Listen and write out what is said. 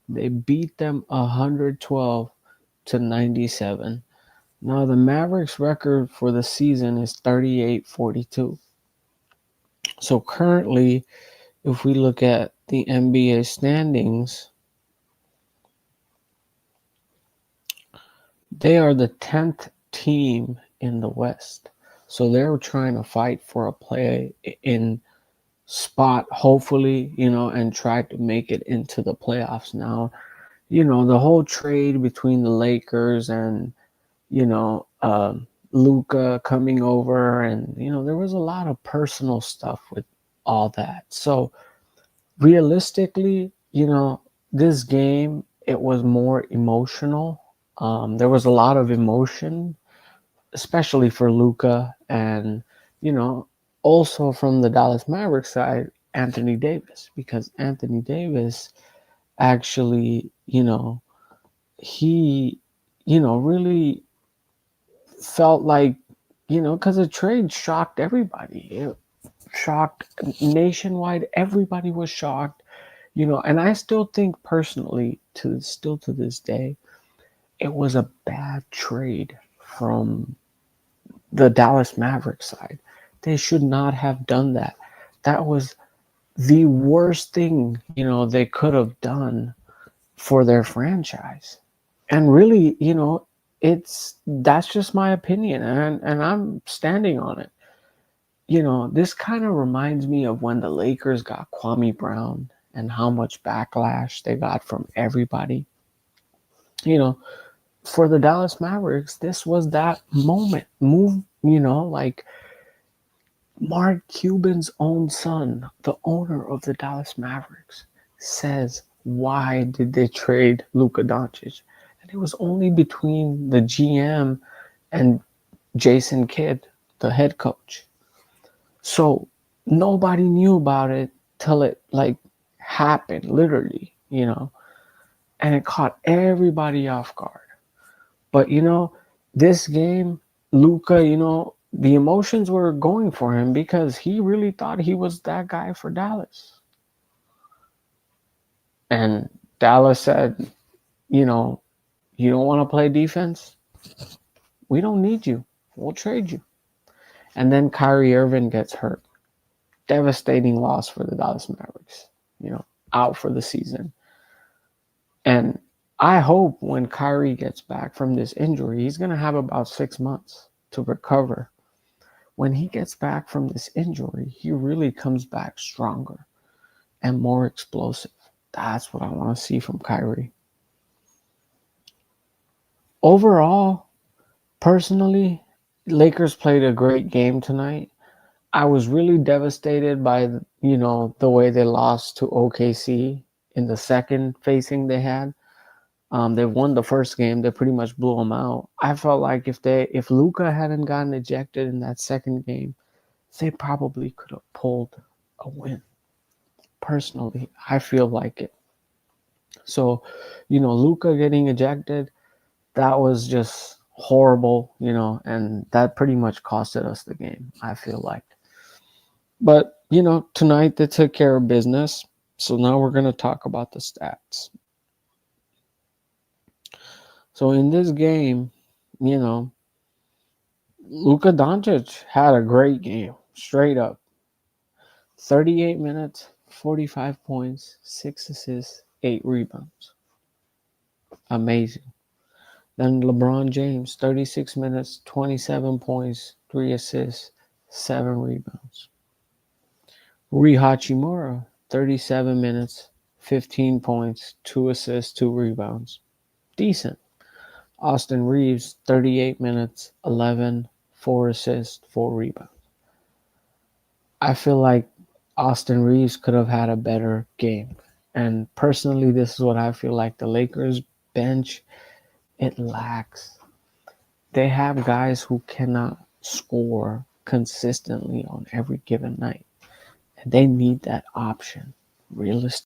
They beat them 112-97. Now the Mavericks record for the season is 38-42. So currently, if we look at the NBA standings, they are the 10th team in the West. So they're trying to fight for a play in spot, hopefully, and try to make it into the playoffs now. The whole trade between the Lakers and, Luka coming over, and, there was a lot of personal stuff with all that. So realistically, this game, it was more emotional. There was a lot of emotion, especially for Luka, and also from the Dallas Mavericks side, Anthony Davis, because Anthony Davis actually, he, really felt like, because the trade shocked everybody. It shocked nationwide. Everybody was shocked, and I still think personally, to this day, it was a bad trade from the Dallas Mavericks side. They should not have done that. That was the worst thing, they could have done for their franchise. And really, that's just my opinion, and I'm standing on it. This kind of reminds me of when the Lakers got Kwame Brown and how much backlash they got from everybody. For the Dallas Mavericks, this was that move, like Mark Cuban's own son, the owner of the Dallas Mavericks, says, why did they trade Luka Doncic? And it was only between the GM and Jason Kidd, the head coach. So nobody knew about it till it happened, literally, and it caught everybody off guard. But this game, Luka, the emotions were going for him because he really thought he was that guy for Dallas. And Dallas said, you don't want to play defense? We don't need you. We'll trade you. And then Kyrie Irving gets hurt. Devastating loss for the Dallas Mavericks, out for the season. And I hope when Kyrie gets back from this injury, he's going to have about 6 months to recover. When he gets back from this injury, he really comes back stronger and more explosive. That's what I want to see from Kyrie. Overall, personally, Lakers played a great game tonight. I was really devastated by, the way they lost to OKC in the second facing they had. They won the first game. They pretty much blew them out. I felt like if Luka hadn't gotten ejected in that second game, they probably could have pulled a win. Personally, I feel like it. So, Luka getting ejected, that was just horrible, and that pretty much costed us the game, I feel like. But, tonight they took care of business. So now we're going to talk about the stats. So in this game, Luka Doncic had a great game, straight up. 38 minutes, 45 points, 6 assists, 8 rebounds. Amazing. Then LeBron James, 36 minutes, 27 points, 3 assists, 7 rebounds. Rui Hachimura, 37 minutes, 15 points, 2 assists, 2 rebounds. Decent. Austin Reeves, 38 minutes, 11, 4 assists, 4 rebounds. I feel like Austin Reeves could have had a better game. And personally, this is what I feel like. The Lakers bench, it lacks. They have guys who cannot score consistently on every given night. And they need that option, realistically.